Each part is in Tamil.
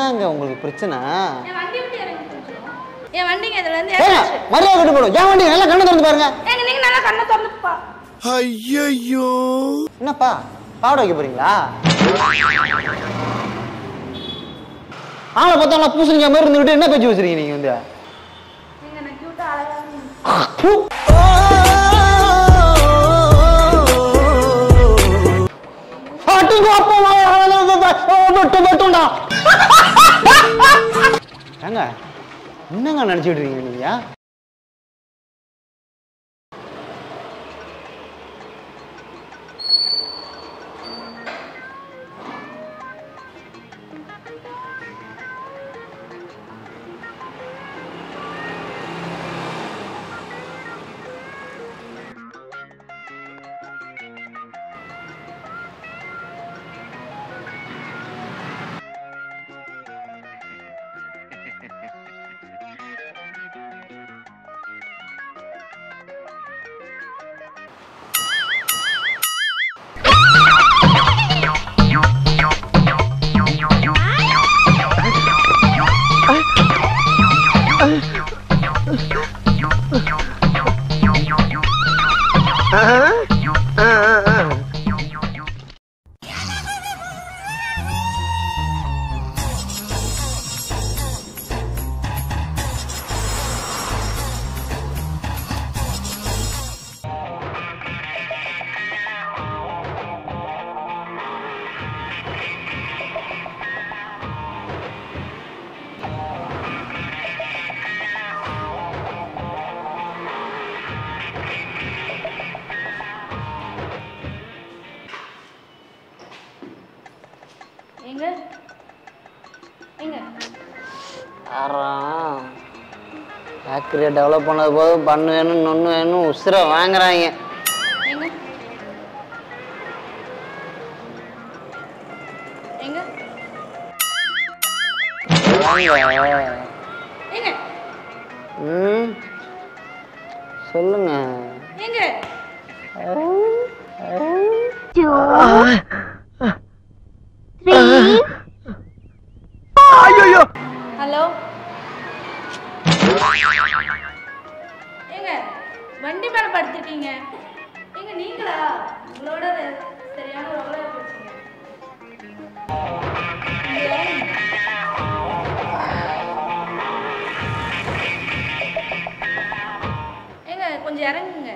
என்னங்க உங்களுக்கு பிரச்சனை? என் வண்டி விட்டு இறங்கி கொஞ்சம். என் வண்டிங்க இதுல இருந்து மரியாதை விட்டு போடும். என் வண்டி நல்லா கண்ணை திறந்து பாருங்க. நீங்க நல்லா கண்ணை திறந்துப்பா. ஐயோ என்னப்பா பாவடை வைக்க போறீங்களா? ஆளை பார்த்தா பூசணிக்கா மாதிரி இருந்துகிட்டு என்ன பேச்சு வச்சிருக்கீங்க நீங்க வந்து? நீங்க நான் கியூட்டா அழகா ஏங்க என்னங்க நினைச்சிட்டு இருக்கீங்க நீங்க? எங்க எங்க ஃபேக்டரியை டெவலப் பண்ணது போதும் பண்ணு வேணும் நொண்ணு வேணும் உசுரை வாங்குறாங்க. எங்க எங்க எங்க சொல்லுங்க. எங்க ஹலோ எங்க வண்டி மேல படுத்திருக்கீங்க? எங்க நீங்களா? உங்களோட சரியான ரோல போச்சுங்க. எங்க கொஞ்சம் இறங்குங்க.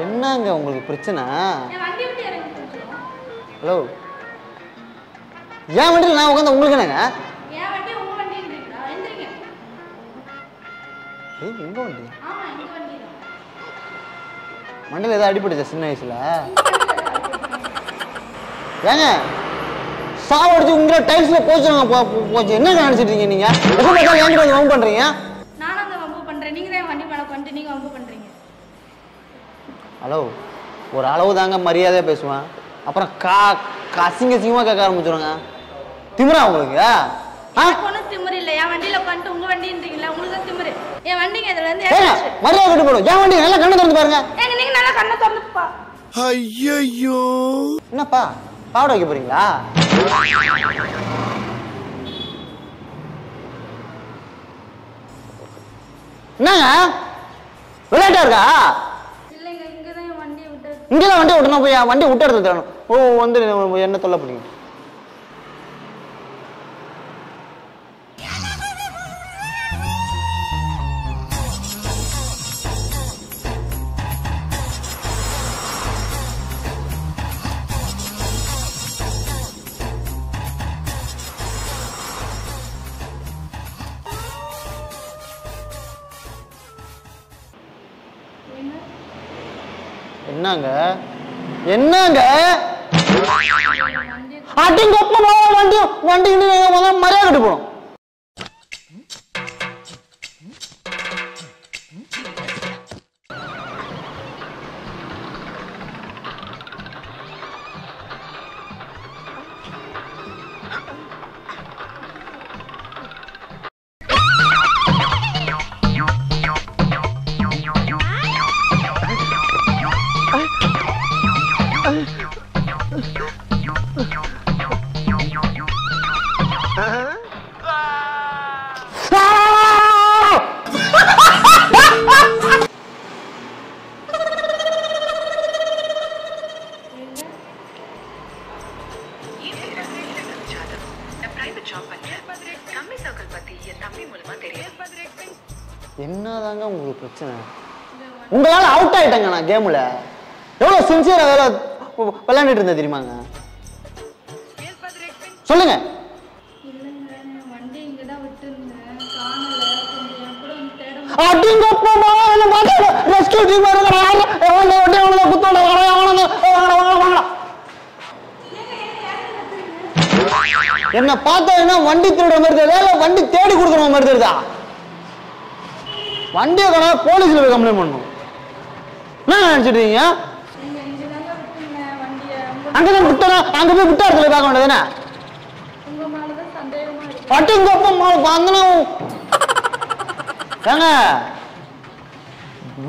என்னங்க உங்களுக்கு பிரச்சனை? ஹலோ ஏன் வண்டியில் நான் உட்காந்து உங்களுக்கு என்னங்க? எங்க வண்டி? வண்டியில் ஏதாவது அடிபட்டுச்சா சின்ன வயசுல? ஏங்க சாவடிச்சு உங்களை டைல்ஸ்ல போச்சுங்க போச்சு. என்ன நினைச்சிட்டு இருக்கீங்க நீங்க? எப்ப பார்த்தாலும் ஏன் வந்து வம்பு பண்றீங்க? நானும் அந்த வம்பு பண்றேன். நீங்க தான் வண்டி மேல பண்ணிட்டு நீங்க வம்பு பண்றீங்க. ஹலோ ஒரு அளவு தாங்க மரியாதையா பேசுவேன். அப்புறம் அசிங்க அசிங்கமா கேட்க ஆரம்பிச்சுருங்க. திமிரா உங்களுக்கு? ஒன்றும் திமிரு இல்லை. என் வண்டியில உட்காந்துட்டு உங்க வண்டின்றீங்களா? உங்களுக்கு தான் திமிரு. என் வண்டிங்க இதுல இருந்து மரியாதை விட்டு போடும். என் வண்டி நல்லா கண்ணை திறந்து பாருங்க. நீங்க நல்லா கண்ணை திறந்துப்பா. ஐயோ என்னப்பா பாவடை வைக்க போறீங்களா? என்னங்க விளையாட்டா இருக்கா? இல்லைங்க இங்கதான் வண்டியை விட்டு இங்கதான் வண்டியை விட்டணும். போய் வண்டியை விட்டு எடுத்து தரணும். ஓ வந்து என்ன தொல்லை பண்ணீங்க? என்னங்க என்னங்க அடிங்கப்பா வண்டி வண்டி மரியாதை கட்டு போடும். என்னதாங்க உங்களுக்கு பிரச்சனை? உங்களால அவுட் ஆயிட்டேங்க நான் கேம்ல. எவ்வளவு சின்சியரா வேலை விளையாண்டுட்டு இருந்தேன் தெரியுமாங்க? சொல்லுங்க. என்ன பார்த்தா வண்டி திருட மாதிரி தெரியல, வண்டி தேடி கொடுக்குற மாதிரி தெரியுதா? வண்டியை கடை போலீஸ்ல போய் கம்ப்ளைண்ட் பண்ணணும். என்ன நினைச்சிட்டீங்க? அங்கதான் விட்டா, அங்க போய் விட்டா இடத்துல பார்க்க வேண்டியதுதானே?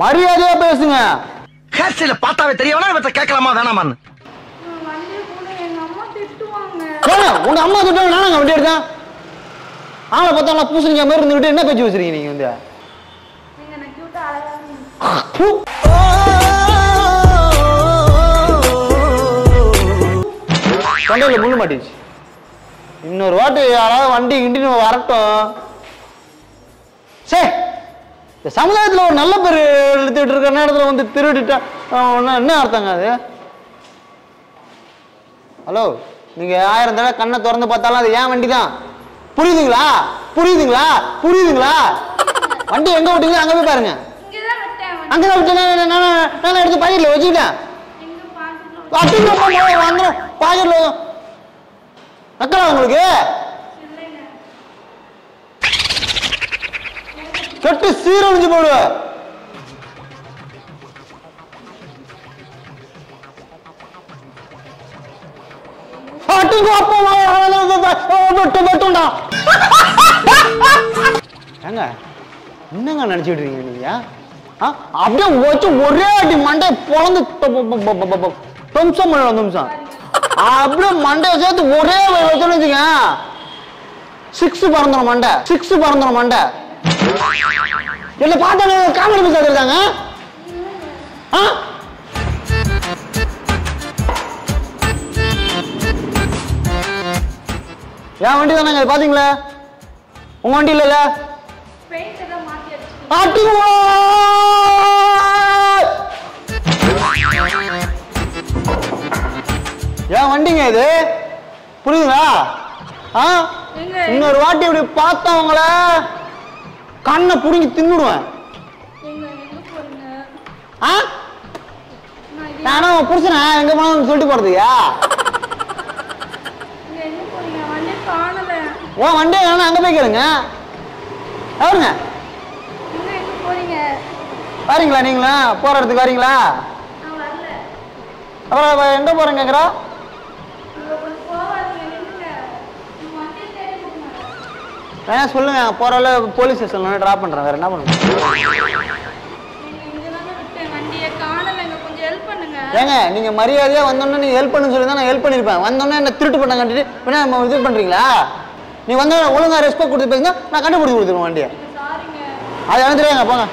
மரியாதையா பேசுங்க. பார்த்தாவே தெரியவனா கேட்கலாமா வேணாமான்னு? உங்க அம்மா திட்ட நானுங்க வண்டி எடுத்தேன். ஆளை பார்த்தா பூசணிக்கா மாதிரி இருந்துகிட்டு என்ன பேச்சு வச்சிருக்கீங்க நீங்க வந்து? தொண்டையில முள்ளு மாட்டிச்சு. இன்னொரு வாட்டி யாராவது வண்டி கிண்டின்னு வரட்டும். சே, இந்த சமுதாயத்தில் ஒரு நல்ல பேர் எடுத்துட்டு இருக்க நேரத்தில் வந்து திருடிட்டா என்ன அர்த்தங்க அது? ஹலோ, நீங்க 1000 தடவை கண்ணை திறந்து பார்த்தாலும் அது ஏன் வண்டி தான். புரியுதுங்களா? புரியுதுங்களா? புரியுதுங்களா? வண்டி எங்க விட்டீங்க அங்க போய் பாருங்க. அங்கதான் விட்டேன். நான் எடுத்து பாக்கெட்ல வச்சுக்கிட்டேன். பாக்கெட்ல நக்கலா உங்களுக்கு? கட்டு சீரழிஞ்சு போடு. ஏங்க என்னங்க நினைச்சிட்டு இருக்கீங்க நீங்க? அப்படியே வச்சு ஒரே அடி மண்டை பொழந்து நிமிஷம் அப்படியே மண்டையை சேர்த்து ஒரே வச்சுன்னு வச்சுங்க. 6 பறந்துடும் மண்டை. 6 பறந்துடும் மண்டை. இல்ல பார்த்தா காமெடி பீஸ் எடுத்தாங்க. என் வண்டி தானங்க பாத்தீங்களா? உங்க வண்டி இல்ல? என் வண்டிங்க இது. புரியுதுங்களா? இன்னொரு வாட்டி இப்படி பார்த்தவங்கள கண்ணை புடுங்கி தின்னுடுவேன். நானும் புருஷனா எங்க போனாலும் சொல்லிட்டு போறதுயா? ஓ வண்டி வேணா அங்க போய் கேளுங்க. அவருங்க வரீங்களா? நீங்களா போற இடத்துக்கு வரீங்களா? அப்புறம் எங்க போறேன் கேக்குறா? சொல்லுங்க. போறால போலீஸ் ஸ்டேஷன்ல டிராப் பண்றேன். வேற என்ன பண்ணுங்க? ஏங்க நீங்க மரியாதையா வந்தோன்னு நீங்க ஹெல்ப் பண்ணு சொல்லி தான் நான் ஹெல்ப் பண்ணிருப்பேன். வந்தோன்னே என்ன திருட்டு பண்ண கட்டிட்டு என்ன இது பண்றீங்களா? நீ வந்து ஒழுங்கா ரெஸ்பெக்ட் கொடுத்து பேசுங்க, நான் கண்டுபிடிச்சு கொடுத்துருவேன் வண்டியை. அது எனக்கு தெரியாங்க. போங்க.